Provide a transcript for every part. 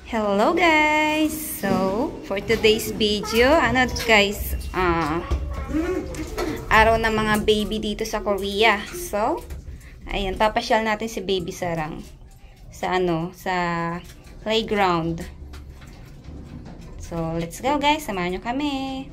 Hello guys! So, for today's video, guys, araw ng mga baby dito sa Korea. So, ayan, papasyal natin si Baby Sarang sa sa playground. So, let's go guys, samahan nyo kami.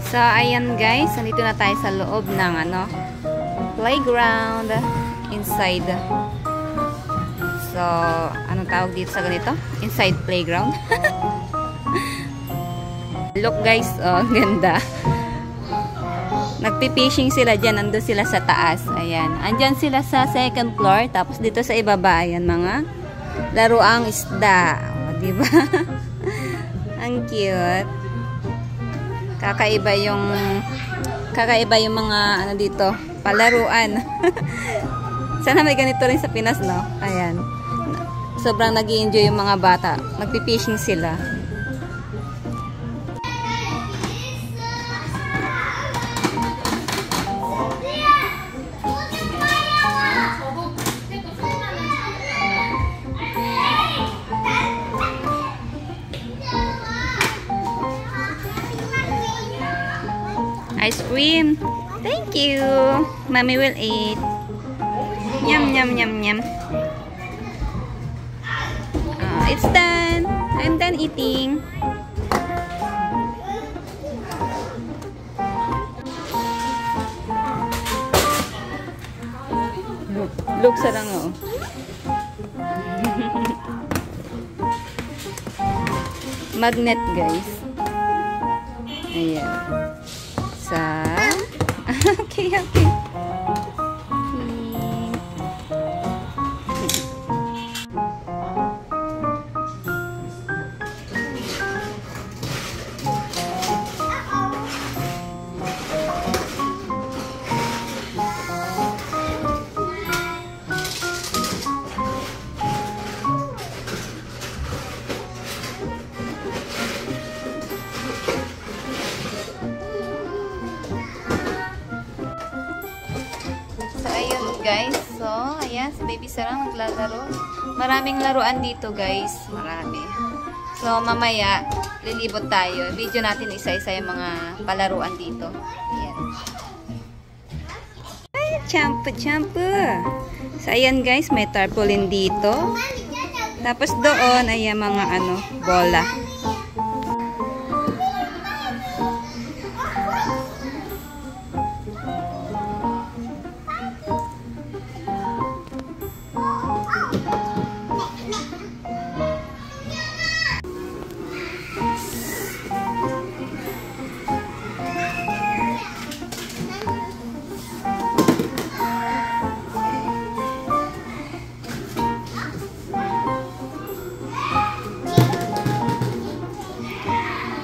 So, ayan guys, nandito na tayo sa loob ng playground inside. So, anong tawag dito sa ganito? Inside playground. Look guys, oh, ganda. Nagpi-fishing sila dyan, nandun sila sa taas. Ayan, andyan sila sa second floor, tapos dito sa ibaba, ayan, mga laruang isda. Oh, diba? Ang cute. Kakaiba yung mga dito, palaruan. Sana may ganito rin sa Pinas, no? Ayan. Sobrang nag-i-enjoy yung mga bata. Nagpi-fishing sila. Ice cream. Thank you. Mommy will eat. Yum, yum, yum, yum. It's done. I'm done eating. Look sarang oh. Magnet guys. Ayan. Okay. Guys, so ayan, si Baby Sarang naglalaro. Maraming laruan dito guys, marami. So mamaya lilibot tayo, video natin isa-isa yung mga palaruan dito. Ayan. Ay, champu. So ayan guys, may tarpaulin dito. Tapos doon ayan mga bola.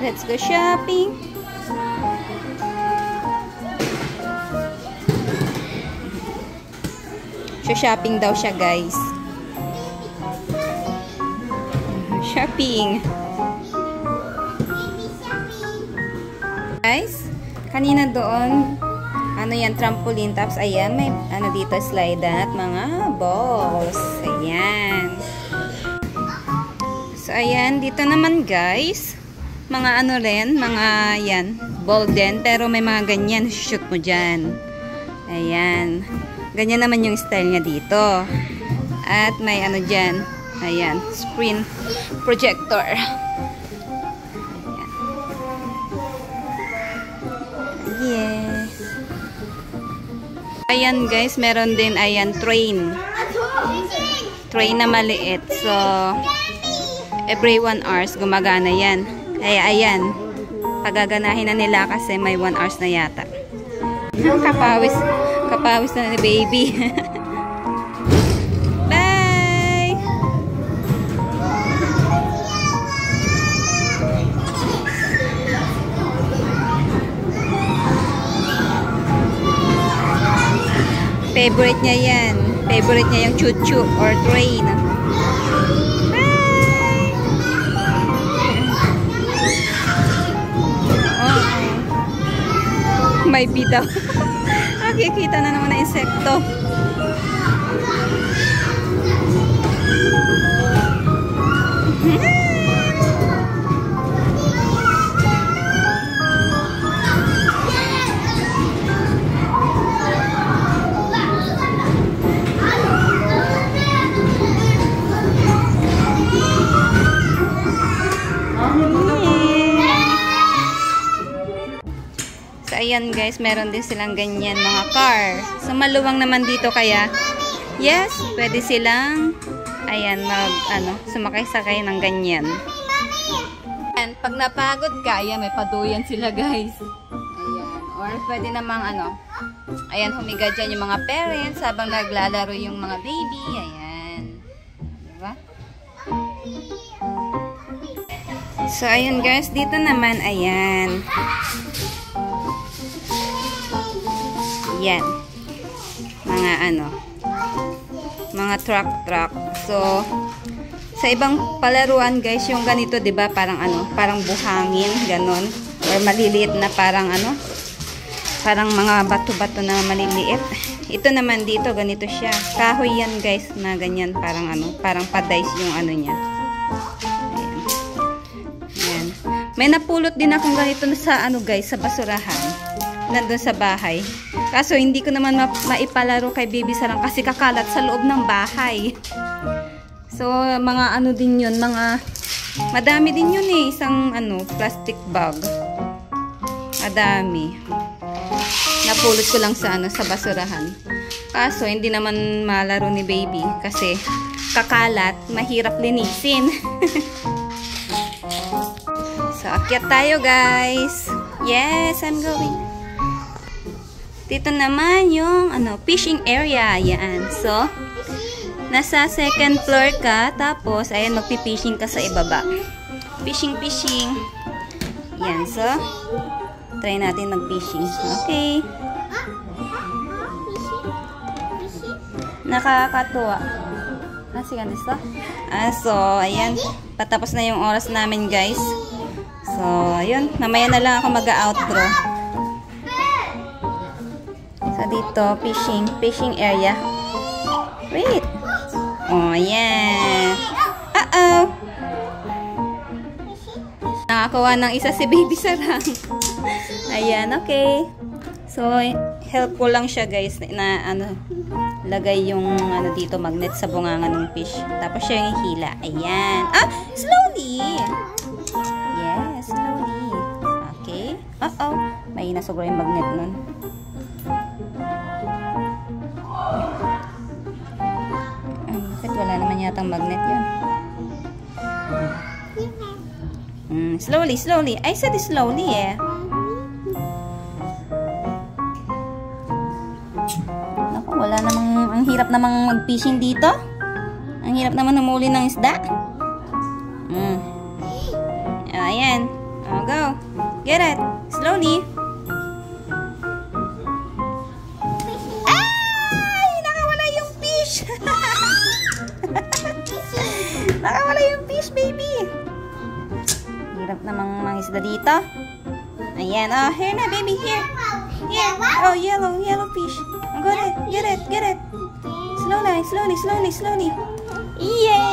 Let's go shopping. Shopping daw siya, guys. Shopping. Guys, kanina doon, yan, trampoline. Tapos, ayan, may, dito, slide at mga balls. Ayan. So, ayan, dito naman, guys. Mga mga yan, ball din, pero may mga ganyan, shoot mo dyan. Ayan. Ganyan naman yung style niya dito. At may dyan, ayan, screen projector. Ayan. Yes. Ayan guys, meron din, ayan, train. Train na maliit. So, every 1 hours, gumagana yan. Kaya ayan, pagaganahin na nila kasi may 1 hours na yata. Kapawis na ni Baby. Bye! Favorite niya yan. Favorite niya yung choo-choo or train. may bitaw. Nakikita na naman na insekto. So, ayan guys, meron din silang ganyan mga car. So, maluwang naman dito kaya, yes, pwede silang, ayan, sumakay-sakay ng ganyan. And pag napagod ka, ayan, may paduyan sila guys. Ayan, or pwede namang, ayan, humiga dyan yung mga parents habang naglalaro yung mga baby. Ayan. Diba? So, ayun guys, dito naman, ayan. Yan. Mga truck. So, sa ibang palaruan guys, yung ganito, 'di ba? Parang parang buhangin, ganon. Or maliliit na parang parang mga bato-bato na maliliit. Ito naman dito, ganito siya. Kahoy yan guys, na ganyan, parang parang padays yung niya. Ayan. Ayan. May napulot din akong ganito sa guys, sa basurahan. Nandun sa bahay. Kaso hindi ko naman maipalaro kay baby Sarang kasi kakalat sa loob ng bahay. So mga din yun, madami din yun eh, isang plastic bag. Madami. Napulot ko lang sa sa basurahan. Kaso hindi naman malaro ni baby kasi kakalat, mahirap linisin. So akyat tayo guys. Yes, I'm going. Dito naman yung fishing area. Yan. So, nasa second floor ka. Tapos, ayan, magpipishing ka sa ibaba. Fishing. Yan. So, try natin mag-fishing. Okay. Nakakatuwa. Sige, gusto? So, ayan. Patapos na yung oras namin, guys. So, ayun. Mamaya na lang ako mag-outro. So, dito, fishing area. Wait. Oh, yeah. Nakakuha ng isa si baby Sarang. Ayan, okay. So, help ko lang siya, guys, na lagay yung dito, magnet sa bunganga ng fish. Tapos siya yung hila. Ayan. Slowly. Yes, slowly. Okay. May nasugro yung magnet nun. Wala naman yatang magnet yun. Slowly. I said slowly eh. Naku, wala namang, ang hirap namang mag-fishing dito. Ang hirap naman humuli ng isda. Ayan. Go. Get it. Slowly. Nakawala yung fish, baby. Hirap namang mangisda dito. Ayan. Here na, baby. Here. Yellow fish. Get it. Slowly. Yay!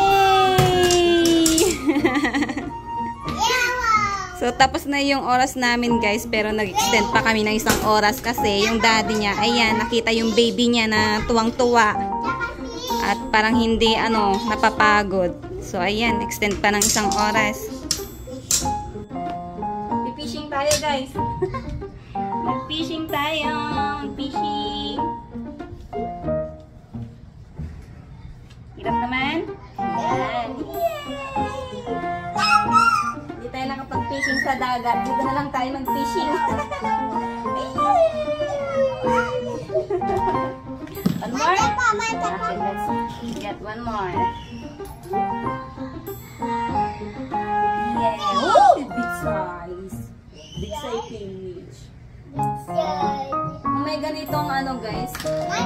So, tapos na yung oras namin, guys. Pero nag-extend pa kami ng isang oras kasi yung daddy niya, ayan, nakita yung baby niya na tuwang-tuwa. At parang hindi, napapagod. So, ayan, extend pa ng isang oras. Mag-fishing tayo, guys. Mag-fishing tayo. Fishing. Hirap naman. Ayan. Hindi tayo nakapag-fishing sa dagat. Dito na lang tayo mag-fishing. One more? Okay, let's get one more. Yeah. Oh, big size. Big size fish. Kung may ganitong guys,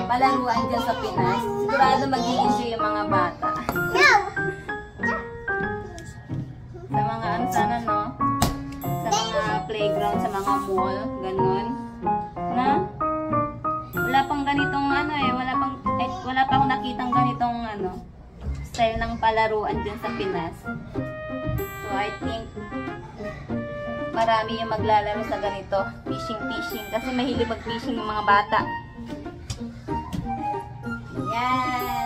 palaruan dyan sa Pinas, sigurado mag-i-enjoy yung mga bata. Sa mga sa mga playground, sa mga mall, ganun. wala pa akong nakitang ganitong style ng palaruan dyan sa Pinas. So I think marami yung maglalaro sa ganito. Fishing. Kasi mahilig mag-fishing ng mga bata. Yan.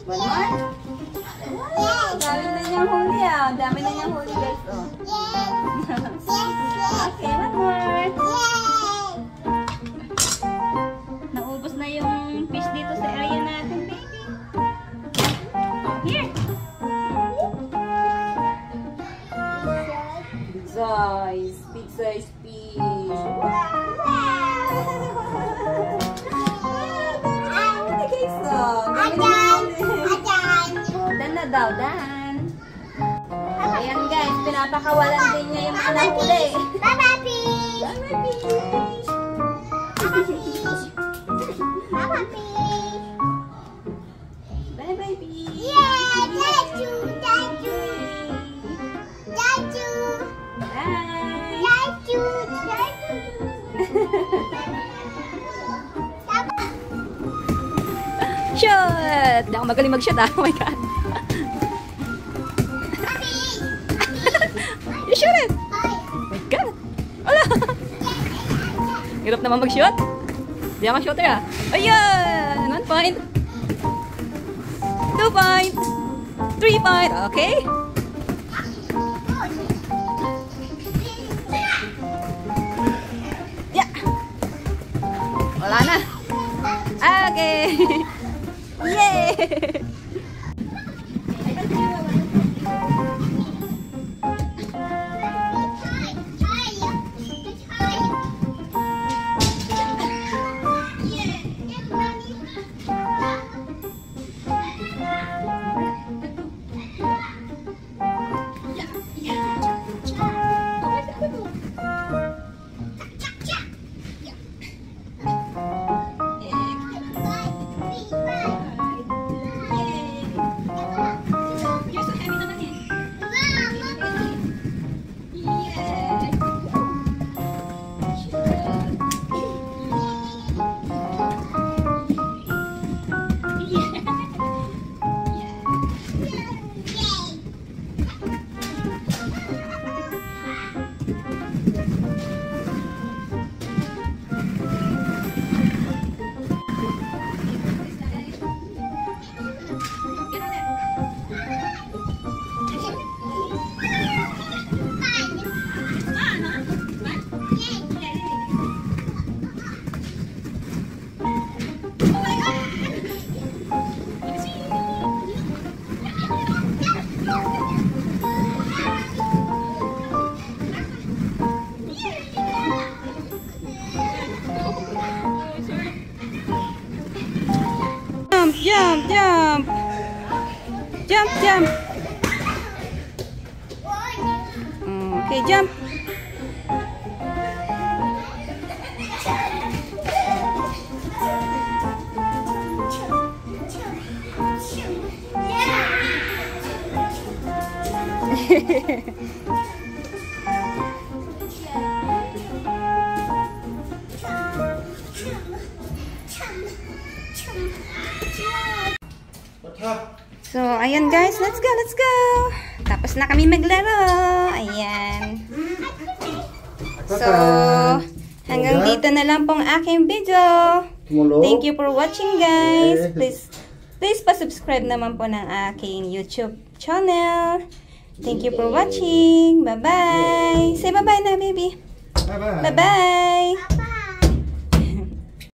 One more? Wow, dami na niyang huli Dami na niyang huli guys Okay, one more. Naubos na yung fish dito sa area natin, baby. Here. Big size fish. Dan. Ayan guys, pinapakawalan din niya yung mga nahuli. Bye-bye fish! Bye-bye fish! Bye-bye fish! Yeah! Dachu! Bye! Dachu! Shot! Hindi ako magaling mag-shot Oh my God. You shoot it! Oh my God! Wala! Hirap naman mag-shot. Hindi ako shooter Ayan! 1 point. 2 point. 3 point. Okay? Yeah! Wala na. Okay! Yay! Jump! Okay, jump! So, ayan guys, let's go! Tapos na kami maglaro. Ayan. So, hanggang dito na lang pong aking video. Thank you for watching guys. Please pa-subscribe naman po ng aking YouTube channel. Thank you for watching. Bye-bye. Say bye-bye na, baby. Bye-bye. Bye-bye.